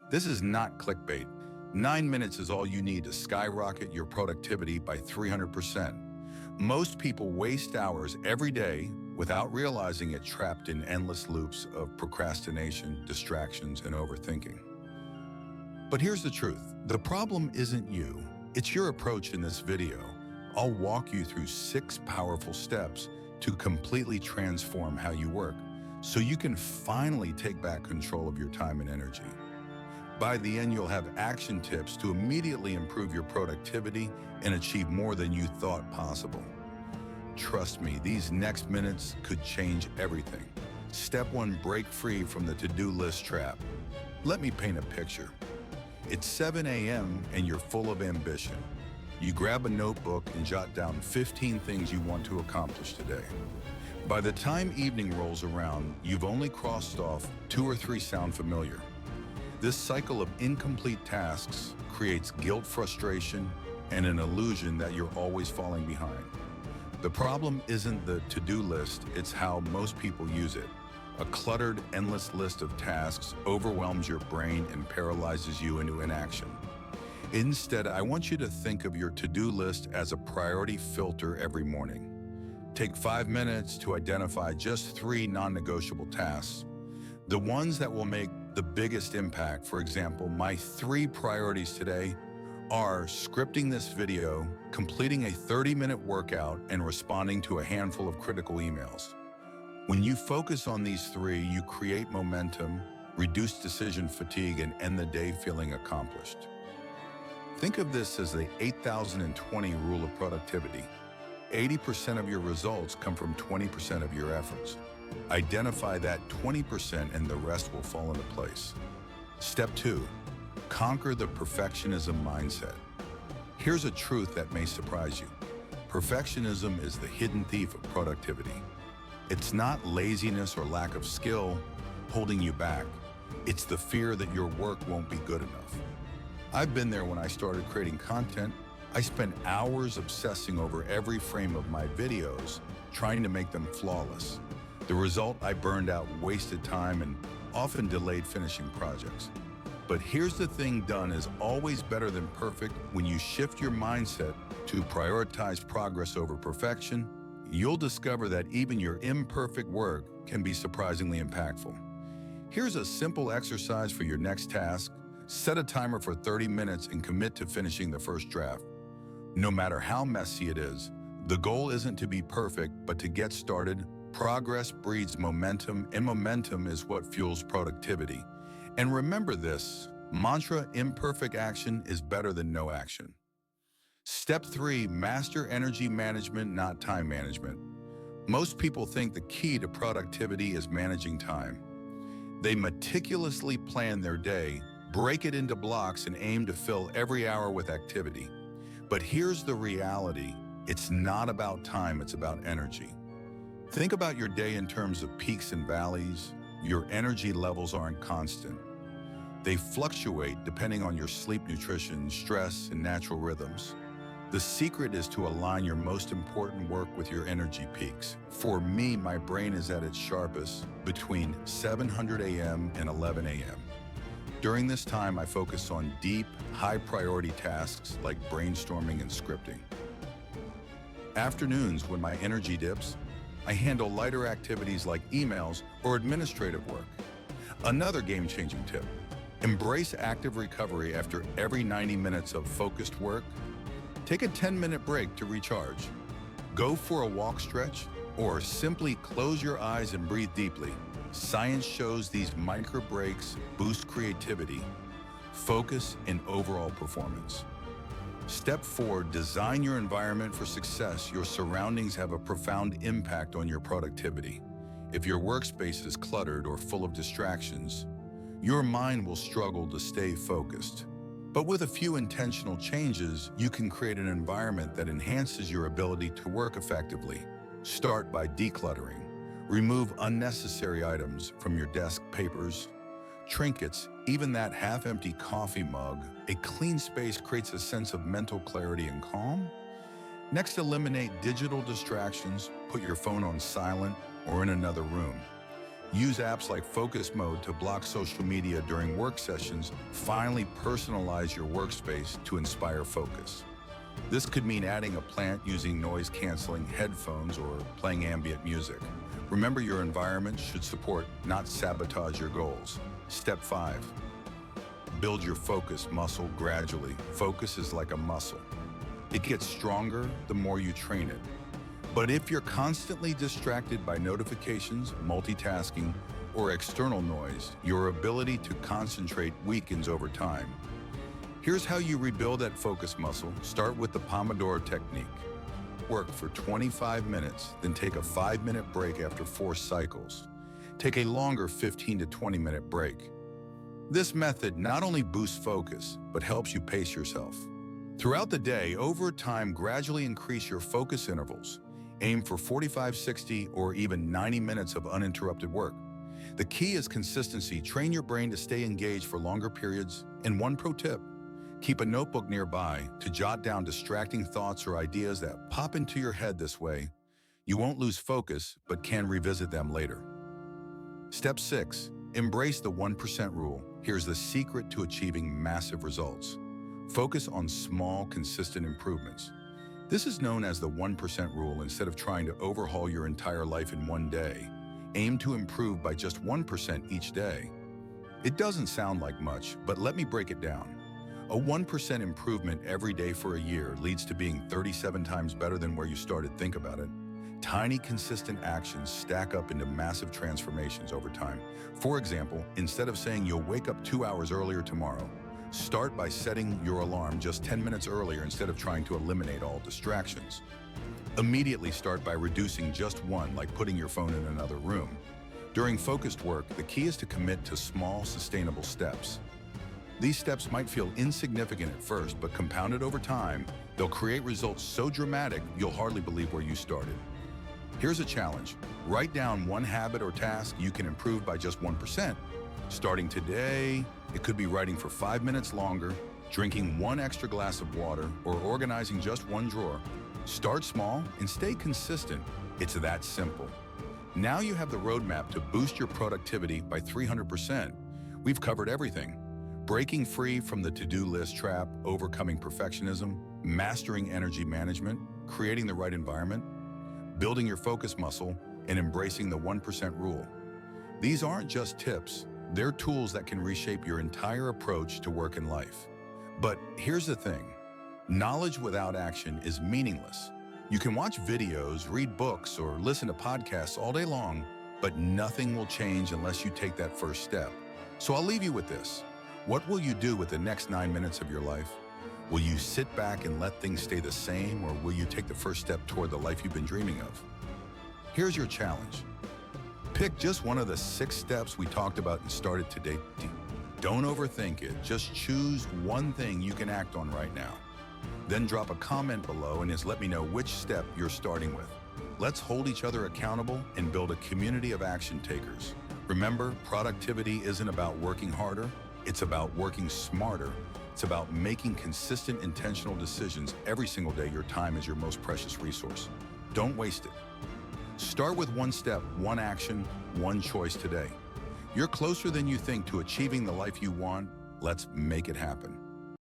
This is not clickbait. 9 minutes is all you need to skyrocket your productivity by 300%. Most people waste hours every day without realizing it, trapped in endless loops of procrastination, distractions, and overthinking. But here's the truth. The problem isn't you. It's your approach. In this video, I'll walk you through 6 powerful steps to completely transform how you work so you can finally take back control of your time and energy. By the end, you'll have action tips to immediately improve your productivity and achieve more than you thought possible. Trust me, these next minutes could change everything. Step 1, break free from the to-do list trap. Let me paint a picture. It's 7 a.m. and you're full of ambition. You grab a notebook and jot down 15 things you want to accomplish today. By the time evening rolls around, you've only crossed off 2 or 3 sound familiar. This cycle of incomplete tasks creates guilt, frustration, and an illusion that you're always falling behind. The problem isn't the to-do list, it's how most people use it. A cluttered, endless list of tasks overwhelms your brain and paralyzes you into inaction. Instead, I want you to think of your to-do list as a priority filter every morning. Take 5 minutes to identify just 3 non-negotiable tasks, the ones that will make the biggest impact. For example, my 3 priorities today are scripting this video, completing a 30-minute workout, and responding to a handful of critical emails. When you focus on these 3, you create momentum, reduce decision fatigue, and end the day feeling accomplished. Think of this as the 8,020 rule of productivity. 80% of your results come from 20% of your efforts. Identify that 20% and the rest will fall into place. Step 2, conquer the perfectionism mindset. Here's a truth that may surprise you. Perfectionism is the hidden thief of productivity. It's not laziness or lack of skill holding you back. It's the fear that your work won't be good enough. I've been there. When I started creating content, I spent hours obsessing over every frame of my videos, trying to make them flawless. The result, I burned out, wasted time, and often delayed finishing projects. But here's the thing, done is always better than perfect. When you shift your mindset to prioritize progress over perfection, you'll discover that even your imperfect work can be surprisingly impactful. Here's a simple exercise for your next task. Set a timer for 30 minutes and commit to finishing the first draft. No matter how messy it is, the goal isn't to be perfect, but to get started. Progress breeds momentum, and momentum is what fuels productivity. And remember this mantra: imperfect action is better than no action. Step 3, master energy management, not time management. Most people think the key to productivity is managing time. They meticulously plan their day, break it into blocks, and aim to fill every hour with activity. But here's the reality. It's not about time, it's about energy. Think about your day in terms of peaks and valleys. Your energy levels aren't constant. They fluctuate depending on your sleep, nutrition, stress, and natural rhythms. The secret is to align your most important work with your energy peaks. For me, my brain is at its sharpest between 700 a.m. and 11 a.m. During this time, I focus on deep, high-priority tasks like brainstorming and scripting. Afternoons, when my energy dips, I handle lighter activities like emails or administrative work. Another game-changing tip: embrace active recovery after every 90 minutes of focused work. Take a 10-minute break to recharge. Go for a walk, stretch, or simply close your eyes and breathe deeply. Science shows these micro breaks boost creativity, focus, and overall performance. Step 4, design your environment for success. Your surroundings have a profound impact on your productivity. If your workspace is cluttered or full of distractions, your mind will struggle to stay focused. But with a few intentional changes, you can create an environment that enhances your ability to work effectively. Start by decluttering. Remove unnecessary items from your desk: papers, trinkets, even that half-empty coffee mug. A clean space creates a sense of mental clarity and calm. Next, eliminate digital distractions. Put your phone on silent or in another room. Use apps like Focus Mode to block social media during work sessions. Finally, personalize your workspace to inspire focus. This could mean adding a plant, using noise-canceling headphones, or playing ambient music. Remember, your environment should support, not sabotage your goals. Step 5. Build your focus muscle gradually. Focus is like a muscle. It gets stronger the more you train it. But if you're constantly distracted by notifications, multitasking, or external noise, your ability to concentrate weakens over time. Here's how you rebuild that focus muscle. Start with the Pomodoro technique. Work for 25 minutes, then take a 5-minute break after 4 cycles. Take a longer 15 to 20-minute break. This method not only boosts focus, but helps you pace yourself. Throughout the day, over time, gradually increase your focus intervals. Aim for 45, 60, or even 90 minutes of uninterrupted work. The key is consistency. Train your brain to stay engaged for longer periods. And one pro tip: keep a notebook nearby to jot down distracting thoughts or ideas that pop into your head. This way, you won't lose focus, but can revisit them later. Step 6. Embrace the 1% rule. Here's the secret to achieving massive results. Focus on small, consistent improvements. This is known as the 1% rule. Instead of trying to overhaul your entire life in one day, aim to improve by just 1% each day. It doesn't sound like much, but let me break it down. A 1% improvement every day for a year leads to being 37 times better than where you started. Think about it. Tiny, consistent actions stack up into massive transformations over time. For example, instead of saying you'll wake up 2 hours earlier tomorrow, start by setting your alarm just 10 minutes earlier instead of trying to eliminate all distractions. Immediately start by reducing just one, like putting your phone in another room. During focused work, the key is to commit to small, sustainable steps. These steps might feel insignificant at first, but compounded over time, they'll create results so dramatic you'll hardly believe where you started. Here's a challenge. Write down one habit or task you can improve by just 1%. Starting today, it could be writing for 5 minutes longer, drinking 1 extra glass of water, or organizing just 1 drawer. Start small and stay consistent. It's that simple. Now you have the roadmap to boost your productivity by 300%. We've covered everything: breaking free from the to-do list trap, overcoming perfectionism, mastering energy management, creating the right environment, building your focus muscle, and embracing the 1% rule. These aren't just tips. They're tools that can reshape your entire approach to work and life. But here's the thing: knowledge without action is meaningless. You can watch videos, read books, or listen to podcasts all day long, but nothing will change unless you take that first step. So I'll leave you with this. What will you do with the next 9 minutes of your life? Will you sit back and let things stay the same, or will you take the first step toward the life you've been dreaming of? Here's your challenge. Pick just one of the 6 steps we talked about and start it today. Don't overthink it. Just choose one thing you can act on right now. Then drop a comment below and just let me know which step you're starting with. Let's hold each other accountable and build a community of action takers. Remember, productivity isn't about working harder. It's about working smarter. It's about making consistent, intentional decisions every single day. Your time is your most precious resource. Don't waste it. Start with 1 step, 1 action, 1 choice today. You're closer than you think to achieving the life you want. Let's make it happen.